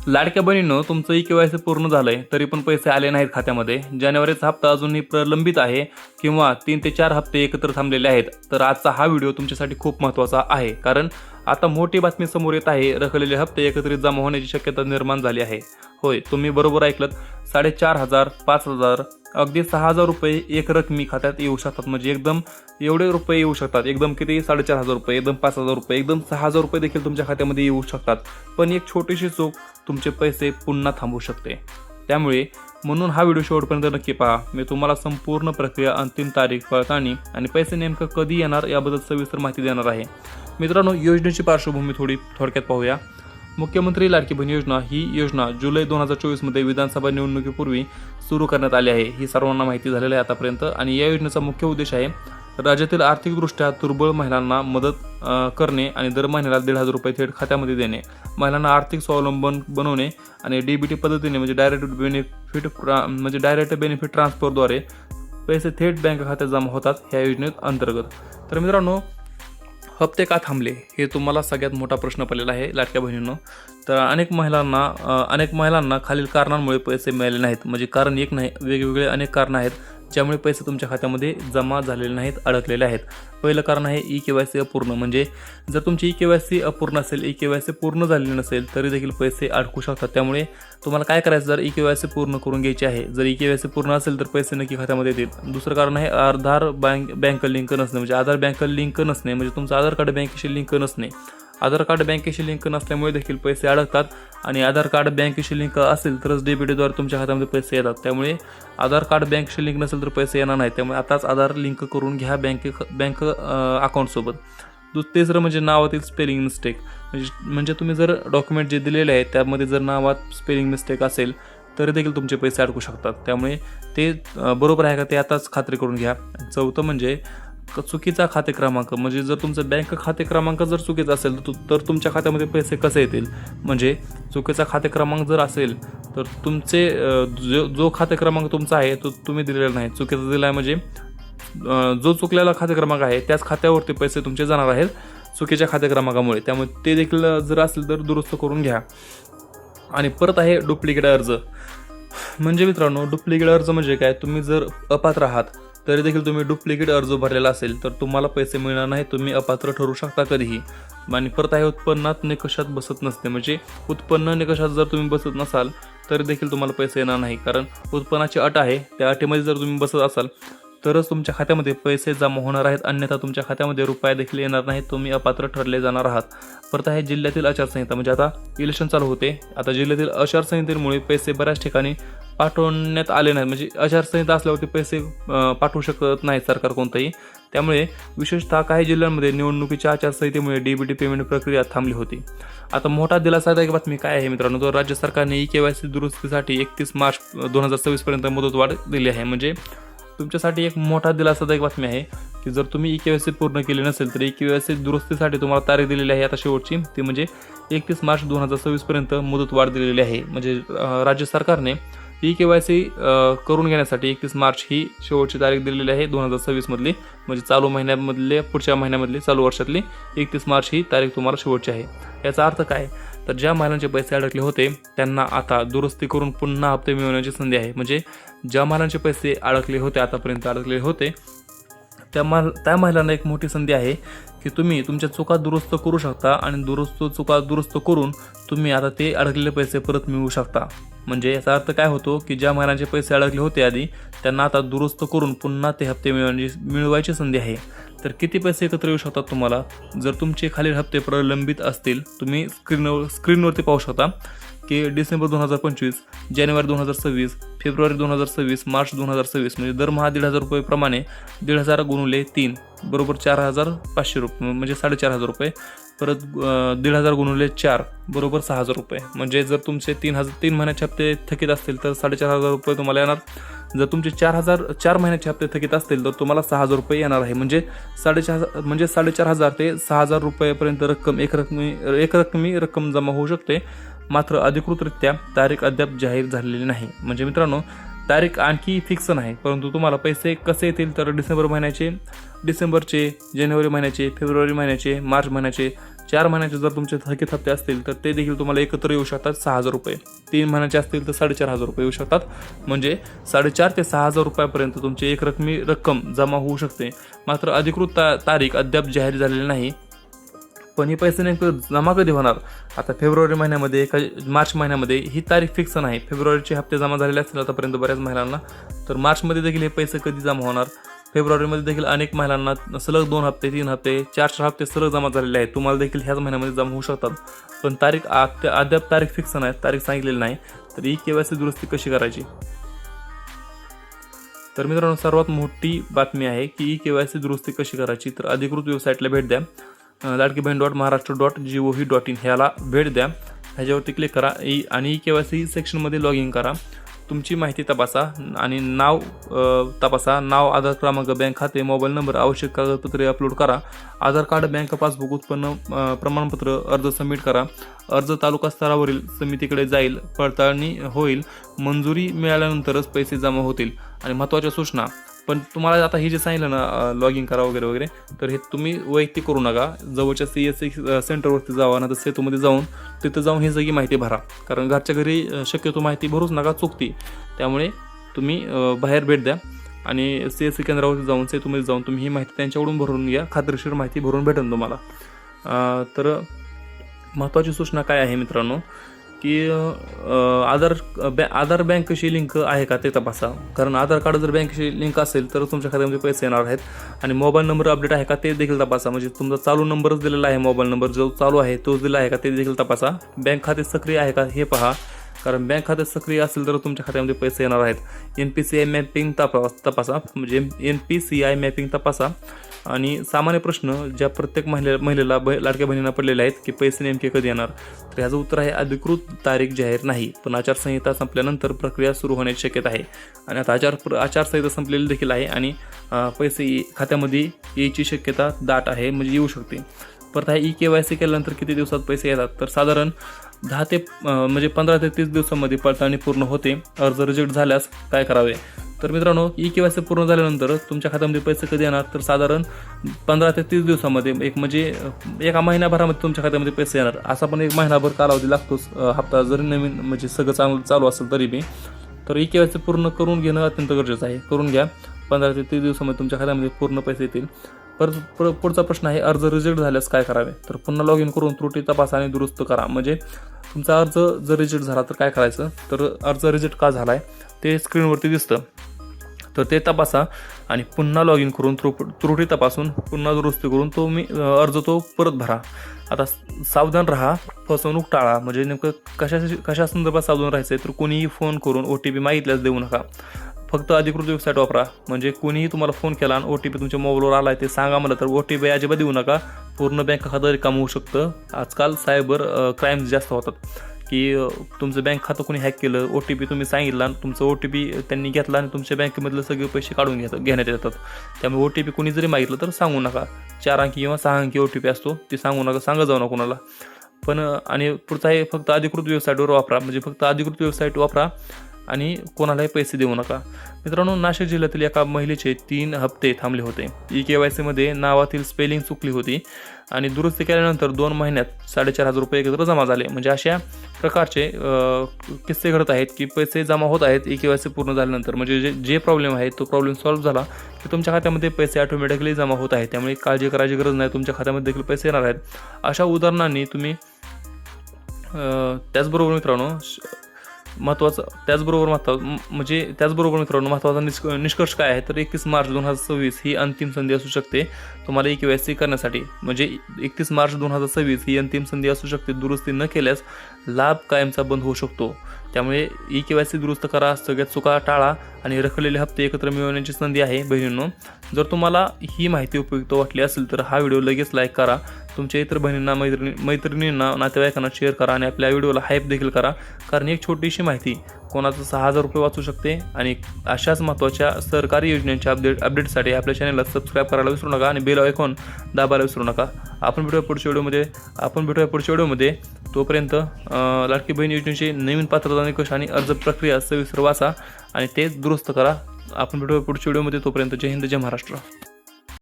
लाडक्या बहिणींनो, तुमचं ई-के-वाय-सी पूर्ण झालंय तरी पण पैसे आले नाहीत खात्यामध्ये, जानेवारीचा हप्ता अजूनही प्रलंबित आहे किंवा 3 ते 4 हप्ते एकत्र थांबलेले आहेत, तर आजचा हा व्हिडिओ तुमच्यासाठी खूप महत्त्वाचा आहे. कारण आता मोठी बातमी समोर येत आहे. रखडलेले हप्ते एकत्रित जमा होण्याची शक्यता निर्माण झाली आहे. होय, तुम्ही बरोबर ऐकलत. 4,500, 5,000, अगदी 6,000 रुपये एक रकमी खात्यात येऊ शकतात. म्हणजे एकदम एवढे रुपये येऊ शकतात. एकदम किती? 4,500 रुपये, एकदम 5,000 रुपये, एकदम 6,000 रुपये देखील तुमच्या खात्यामध्ये येऊ शकतात. पण एक छोटीशी चूक तुमचे पैसे पुन्हा थांबवू शकते. त्यामुळे म्हणून हा व्हिडिओ शेवटपर्यंत नक्की पहा. मी तुम्हाला संपूर्ण प्रक्रिया, अंतिम तारीख, पडताळणी आणि पैसे नेमकं कधी येणार याबद्दल सविस्तर माहिती देणार आहे. मित्रांनो, योजनेची पार्श्वभूमी थोडक्यात पाहूया. मुख्यमंत्री लाडकी बहीण योजना ही योजना जुलै 2024 मध्ये विधानसभा निवडणुकीपूर्वी सुरू करण्यात आली आहे. ही सर्वांना माहिती झालेली आहे आतापर्यंत. आणि या योजनेचा मुख्य उद्देश आहे राज्यातील आर्थिकदृष्ट्या दुर्बळ महिलांना मदत करणे आणि दर महिन्याला 1,500 रुपये थेट खात्यामध्ये देणे, महिलांना आर्थिक स्वावलंबन बनवणे आणि डीबीटी पद्धतीने म्हणजे डायरेक्ट बेनिफिट ट्रान्सफरद्वारे पैसे थेट बँक खात्यात जमा होतात ह्या योजनेत अंतर्गत. तर मित्रांनो, हप्ते का थांबले हे तुम्हाला सगळ्यात मोठा प्रश्न पडलेला आहे लाडक्या बहिणींनो. तर अनेक महिलांना खालील कारणांमुळे पैसे मिळाले नाहीत. म्हणजे कारण एक नाही, वेगवेगळे अनेक कारणं आहेत ज्यामुळे पैसे तुमच्या खात्यामध्ये जमा झालेले नाहीत, अडकलेले आहेत. पहिलं कारण आहे ई-के-वाय-सी अपूर्ण. म्हणजे जर तुमची ई-के-वाय-सी अपूर्ण असेल, ई-के-वाय-सी पूर्ण झालेली नसेल तरी देखील पैसे अडकू शकतात. त्यामुळे तुम्हाला काय करायचं, जर ई-के-वाय-सी पूर्ण करून घ्यायची आहे, जर ई-के-वाय-सी पूर्ण असेल तर पैसे नक्की खात्यामध्ये येतील. दुसरं कारण आहे आधार बँक लिंक नसणे. म्हणजे आधार बँक लिंक नसणे म्हणजे तुमचं आधार कार्ड बँकेशी लिंक नसणे. आधार कार्ड बँकेशी लिंक नसल्यामुळे देखील पैसे अडकतात. आणि आधार कार्ड बँकेशी लिंक असेल तरच डीबीटीद्वारे तुमच्या खात्यामध्ये पैसे येतात. त्यामुळे आधार कार्ड बँकेशी लिंक नसेल तर पैसे येणार नाही. त्यामुळे आताच आधार लिंक करून घ्या बँक अकाउंटसोबत. तिसरं म्हणजे नावातील स्पेलिंग मिस्टेक. म्हणजे तुम्ही जर डॉक्युमेंट जे दिलेले आहेत त्यामध्ये जर नावात स्पेलिंग मिस्टेक असेल तरी देखील तुमचे पैसे अडकू शकतात. त्यामुळे ते बरोबर आहे का ते आताच खात्री करून घ्या. चौथं म्हणजे चुकीचा खाते क्रमांक. म्हणजे जर तुमचं बँक खाते क्रमांक जर चुकीचा असेल तर तुमच्या खात्यामध्ये पैसे कसे येतील. म्हणजे चुकीचा खाते क्रमांक जर असेल तर तुमचे जो खाते क्रमांक तुमचा आहे तो तुम्ही दिलेला नाही, चुकीचा दिला आहे. म्हणजे जो चुकलेला खाते क्रमांक आहे त्याच खात्यावरती पैसे तुमचे जाणार आहेत चुकीच्या खाते क्रमांकामुळे. त्यामुळे ते देखील जर असेल तर दुरुस्त करून घ्या. आणि परत आहे डुप्लिकेट अर्ज. म्हणजे मित्रांनो, डुप्लिकेट अर्ज म्हणजे काय, तुम्ही जर अपात्र आहात तरी देखील तुम्ही डुप्लिकेट अर्ज भरलेला असेल तर तुम्हाला पैसे मिळणार नाही, तुम्ही अपात्र ठरू शकता कधीही. आणि परत आहे उत्पन्नात निकषात बसत नसते. म्हणजे उत्पन्न निकषात जर तुम्ही बसत नसाल तरी देखील तुम्हाला पैसे येणार नाही. कारण उत्पन्नाची अट आहे, त्या अटीमध्ये जर तुम्ही बसत असाल तरच तुमच्या खात्यामध्ये पैसे जमा होणार आहेत, अन्यथा तुमच्या खात्यामध्ये रुपया देखील येणार नाहीत, तुम्ही अपात्र ठरले जाणार आहात. परत आहे जिल्ह्यातील आचारसंहिता. म्हणजे आता इलेक्शन चालू होते, आता जिल्ह्यातील आचारसंहितेमुळे पैसे बऱ्याच ठिकाणी पाठवण्यात आले नाहीत. म्हणजे आचारसंहिता असल्यावरती पैसे पाठवू शकत नाही सरकार कोणतंही. त्यामुळे विशेषतः काही जिल्ह्यांमध्ये निवडणुकीच्या आचारसंहितेमुळे डीबीटी पेमेंट प्रक्रिया थांबली होती. आता मोठा दिलासादायक बातमी काय आहे मित्रांनो, तर राज्य सरकारने ई-के-वाय-सी दुरुस्तीसाठी 31 मार्च 2026 पर्यंत मुदतवाढ दिली आहे. म्हणजे तुमच्यासाठी एक मोठा दिलासादायक बातमी आहे की जर तुम्ही ई-के-वाय-सी पूर्ण केली नसेल तर ई-के-वाय-सी दुरुस्तीसाठी तुम्हाला तारीख दिलेली आहे आता शेवटची, ती म्हणजे 31 मार्च 2026 पर्यंत मुदतवाढ दिलेली आहे. म्हणजे राज्य सरकारने ई-के-वाय-सी करून घेण्यासाठी 31 मार्च ही शेवटची तारीख दिलेली आहे 2026 मधली. म्हणजे चालू महिन्यामधले, पुढच्या महिन्यामधली, चालू वर्षातली 31 मार्च ही तारीख तुम्हाला शेवटची आहे. याचा अर्थ काय, तर ज्या महिलांचे पैसे अडकले होते त्यांना आता दुरुस्ती करून पुन्हा हप्ते मिळवण्याची संधी आहे. म्हणजे ज्या महिलांचे पैसे आतापर्यंत अडकलेले होते त्या महिलांना एक मोठी संधी आहे की तुम्ही तुमच्या चुका दुरुस्त करू शकता आणि चुका दुरुस्त करून तुम्ही आता ते अडकलेले पैसे परत मिळवू शकता. म्हणजे याचा अर्थ काय होतो की ज्या महिलांचे पैसे अडकले होते आधी त्यांना आता दुरुस्त करून पुन्हा ते हप्ते मिळवायची संधी आहे. तर किती पैसे एकत्र येऊ शकतात तुम्हाला, जर तुमचे खालील हप्ते प्रलंबित असतील, तुम्ही स्क्रीनवरती पाहू शकता की डिसेंबर 2025, जानेवारी 2026, फेब्रुवारी 2026, मार्च 2026. म्हणजे दरमहा 1,500 रुपये प्रमाणे 1,500 गुणिले 3 बरोबर 4,500 रुपये म्हणजे 4,500 रुपये. परत 1,500 गुणिले 4 बरोबर 6,000 रुपये. म्हणजे जर तुमचे 3 महिन्याचे हप्ते थकीत असतील तर 4,500 रुपये तुम्हाला येणार. जर तुमचे 4 महिन्याचे हप्ते थकीत असतील तर तुम्हाला 6,000 रुपये येणार आहे. म्हणजे 4,500 ते 6,000 रुपयेपर्यंत एक रकमी रक्कम जमा होऊ शकते. मात्र अधिकृतरित्या तारीख अद्याप जाहीर झालेली नाही. म्हणजे मित्रांनो, तारीख आणखी फिक्स नाही, परंतु तुम्हाला पैसे कसे येतील तर डिसेंबरचे, जानेवारी महिन्याचे, फेब्रुवारी महिन्याचे, मार्च महिन्याचे 4 महिन्याचे जर तुमचे थकीत हप्ते असतील तर ते देखील तुम्हाला एकत्र येऊ शकतात 6,000 रुपये. 3 महिन्याचे असतील तर 4,500 रुपये येऊ शकतात. म्हणजे 4,500 ते 6,000 रुपयापर्यंत तुमची एकरकमी रक्कम जमा होऊ शकते. मात्र अधिकृत तारीख अद्याप जाहीर झालेली नाही. पण हे पैसे नेमकं जमा कधी होणार? आता फेब्रुवारी महिन्यामध्ये का मार्च महिन्यामध्ये ही तारीख फिक्स नाही. फेब्रुवारीचे हप्ते जमा झालेले असतील आतापर्यंत बऱ्याच महिलांना, तर मार्चमध्ये देखील हे पैसे कधी जमा होणार? फेब्रुवारीमध्ये देखील अनेक महिलांना सलग 2 हप्ते, 3 हप्ते, 4 हप्ते सलग जमा झालेले आहेत. तुम्हाला देखील ह्याच महिन्यामध्ये जमा होऊ शकतात. पण तारीख अद्याप तारीख फिक्स नाही, तारीख सांगितलेली नाही. तर KYC दुरुस्ती कशी करायची? तर मित्रांनो, सर्वात मोठी बातमी आहे की KYC दुरुस्ती कशी करायची. तर अधिकृत वेबसाईटला भेट द्या. ladkibahin.maharashtra.gov.in ह्याला भेट द्या. ह्याच्यावरती क्लिक करा आणि KYC सेक्शनमध्ये लॉग इन करा. तुमची माहिती तपासा आणि नाव तपासा. नाव, आधार क्रमांक, बँक खाते, मोबाईल नंबर, आवश्यक कागदपत्रे अपलोड करा. आधार कार्ड, बँक पासबुक, उत्पन्न प्रमाणपत्र, अर्ज सबमिट करा. अर्ज तालुका स्तरावरील समितीकडे जाईल, पडताळणी होईल. मंजुरी मिळाल्यानंतरच पैसे जमा होतील. आणि महत्त्वाच्या सूचना, पण तुम्हाला आता हे जे सांगितलं ना लॉग इन करा वगैरे वगैरे, तर हे तुम्ही वैयक्तिक करू नका. जवळच्या CSC सेंटरवरती जावा, ना तर सेतूमध्ये जाऊन तिथं जाऊन ही सगळी माहिती भरा. कारण घरच्या घरी शक्यतो माहिती भरूच नका, चुकती. त्यामुळे तुम्ही बाहेर भेट द्या आणि CSC केंद्रावरती जाऊन, सेतूमध्ये जाऊन तुम्ही ही माहिती त्यांच्याकडून भरून घ्या. खात्रीशीर माहिती भरून भेटेल तुम्हाला. तर महत्त्वाची सूचना काय आहे मित्रांनो, की आधार बँकेशी लिंक आहे का ते तपासा. कारण आधार कार्ड जर बँकेशी लिंक असेल तर तुमच्या खात्यामध्ये पैसे येणार आहेत. आणि मोबाईल नंबर अपडेट आहे का ते देखील तपासा. म्हणजे तुमचा चालू नंबरच दिलेला आहे, मोबाईल नंबर जो चालू आहे तोच दिला आहे का ते देखील तपासा. बँक खाते सक्रिय आहे का हे पहा. कारण बँक खाते सक्रिय असेल तर तुमच्या खात्यामध्ये पैसे येणार आहेत. NPCI मॅपिंग तपासा. म्हणजे NPCI मॅपिंग तपासा. आणि सामान्य प्रश्न ज्या प्रत्येक महिलेला लाडक्या बहिणींना पडलेले आहेत की पैसे नेमके कधी येणार, तर ह्याचं उत्तर आहे अधिकृत तारीख जाहीर नाही. पण आचारसंहिता संपल्यानंतर प्रक्रिया सुरू होण्याची शक्यता आहे. आणि आता आचारसंहिता संपलेली देखील आहे आणि पैसे खात्यामध्ये यायची शक्यता दाट आहे, म्हणजे येऊ शकते. परत हा KYC केल्यानंतर किती दिवसात पैसे येतात? तर साधारण 15 ते 30 दिवसांमध्ये पडताळणी पूर्ण होते. अर्ज रिजेक्ट झाल्यास काय करावे? तर मित्रांनो, KYC पूर्ण झाल्यानंतर तुमच्या खात्यामध्ये पैसे कधी येणार? तर साधारण 15 ते 30 दिवसामध्ये, एका महिन्याभरामध्ये तुमच्या खात्यामध्ये पैसे येणार. असा पण 1 महिनाभर कालावधी लागतोच. हप्ता जरी नवीन म्हणजे सगळं चांगलं चालू असेल तरी बी. तर KYC पूर्ण करून घेणं अत्यंत गरजेचं आहे. करून घ्या. 15 ते 30 दिवसामध्ये तुमच्या खात्यामध्ये पूर्ण पैसे येतील. पुढचा प्रश्न आहे अर्ज रिजेक्ट झाल्यास काय करावे? तर पुन्हा लॉग इन करून त्रुटी तपासा आणि दुरुस्त करा. म्हणजे तुमचा अर्ज जर रिजेक्ट झाला तर काय करायचं? तर अर्ज रिजेक्ट का झाला आहे ते स्क्रीनवरती दिसतं, तर ते तपासा आणि पुन्हा लॉग इन करून त्रुटी तपासून पुन्हा दुरुस्ती करून अर्ज परत भरा. आता सावधान राहा, फसवणूक टाळा. म्हणजे नेमकं कशा संदर्भात सावधान राहायचं आहे? तर कोणीही फोन करून OTP मागितल्यास देऊ नका. फक्त अधिकृत वेबसाईट वापरा. म्हणजे कोणीही तुम्हाला फोन केला आणि OTP तुमच्या मोबाईलवर आला आहे ते सांगा मला, तर OTP अजिबात देऊ नका. पूर्ण बँक खातं रिकामं होऊ शकतं. आजकाल सायबर क्राईम्स जास्त होतात की तुमचं बँक खातं कोणी हॅक केलं, OTP तुम्ही सांगितला, तुमचं OTP त्यांनी घेतला आणि तुमच्या बँकेमधले सगळे पैसे काढून घेण्यात येतात. त्यामुळे OTP कोणी जरी मागितलं तर सांगू नका. 4 अंकी किंवा 6 अंकी OTP असतो, ते सांगू नका, सांगा जाऊ नका कोणाला. पण आणि पुढचा आहे फक्त अधिकृत वेबसाईटवर वापरा. म्हणजे फक्त अधिकृत वेबसाईट वापरा आणि कोणालाही पैसे देऊ नका. मित्रांनो, नाशिक जिल्ह्यातील एका महिलेचे 3 हप्ते थांबले होते. KYCमध्ये नावातील स्पेलिंग चुकली होती आणि दुरुस्ती केल्यानंतर 2 महिन्यात 4,500 रुपये एकत्र जमा झाले. म्हणजे अशा प्रकारचे किस्से घडत आहेत की पैसे जमा होत आहेत KYC पूर्ण झाल्यानंतर. म्हणजे जे प्रॉब्लेम आहे तो प्रॉब्लेम सॉल्व्ह झाला की तुमच्या खात्यामध्ये पैसे ऑटोमॅटिकली जमा होत आहेत. त्यामुळे काळजी करायची गरज नाही, तुमच्या खात्यामध्ये देखील पैसे येणार आहेत. अशा उदाहरणांनी तुम्ही त्याचबरोबर मित्रांनो महत्त्वाचा निष्कर्ष काय आहे? तर 31 मार्च 2026 ही अंतिम संधी असू शकते तुम्हाला KYC करण्यासाठी. म्हणजे 31 मार्च 2026 ही अंतिम संधी असू शकते. दुरुस्ती न केल्यास लाभ कायमचा बंद होऊ शकतो. त्यामुळे KYC दुरुस्त करा, सगळ्यात चुका टाळा आणि रखडलेले हप्ते एकत्र मिळवण्याची संधी आहे. बहिणींनो, जर तुम्हाला ही माहिती उपयुक्त वाटली असेल तर हा व्हिडिओ लगेच लाईक करा. तुमच्या इतर बहिणींना, मैत्रिणींना, नातेवाईकांना शेअर करा आणि आपल्या व्हिडिओला हाईप देखील करा. कारण एक छोटीशी माहिती कोणाचं 6,000 रुपये वाचू शकते. आणि अशाच महत्त्वाच्या सरकारी योजनांच्या अपडेटसाठी आपल्या चॅनलला सबस्क्राईब करायला विसरू नका आणि बेल आयकॉन दाबायला विसरू नका. आपण भेटूया पुढच्या व्हिडिओमध्ये. तोपर्यंत लाडकी बहीण योजनेची नवीन पात्रता निकष आणि अर्ज प्रक्रिया सविस्तर वाचा आणि ते दुरुस्त करा. आपण भेटूया पुढच्या व्हिडिओमध्ये. तोपर्यंत जय हिंद, जय महाराष्ट्र.